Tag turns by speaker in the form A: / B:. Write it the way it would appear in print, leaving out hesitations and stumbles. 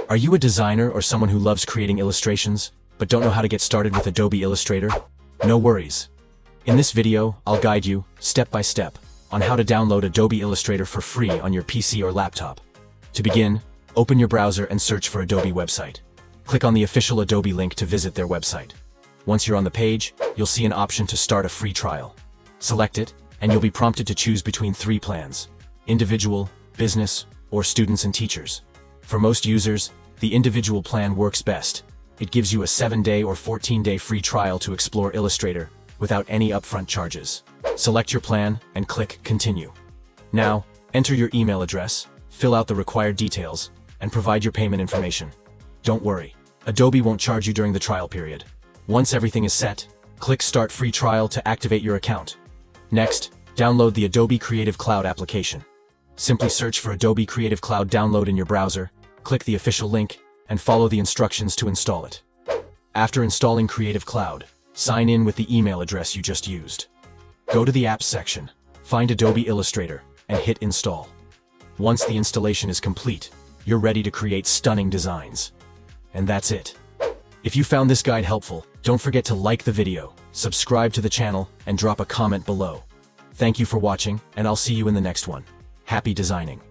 A: Are you a designer or someone who loves creating illustrations, but don't know how to get started with Adobe Illustrator? No worries. In this video, I'll guide you, step by step, on how to download Adobe Illustrator for free on your PC or laptop. To begin, open your browser and search for Adobe website. Click on the official Adobe link to visit their website. Once you're on the page, you'll see an option to start a free trial. Select it, and you'll be prompted to choose between 3 plans: individual, business, or students and teachers. For most users, the individual plan works best. It gives you a 7-day or 14-day free trial to explore Illustrator without any upfront charges. Select your plan and click Continue. Now, enter your email address, fill out the required details, and provide your payment information. Don't worry, Adobe won't charge you during the trial period. Once everything is set, click Start Free Trial to activate your account. Next, download the Adobe Creative Cloud application. Simply search for Adobe Creative Cloud Download in your browser, click the official link, and follow the instructions to install it. After installing Creative Cloud, sign in with the email address you just used. Go to the Apps section, find Adobe Illustrator, and hit Install. Once the installation is complete, you're ready to create stunning designs. And that's it. If you found this guide helpful, don't forget to like the video, subscribe to the channel, and drop a comment below. Thank you for watching, and I'll see you in the next one. Happy designing!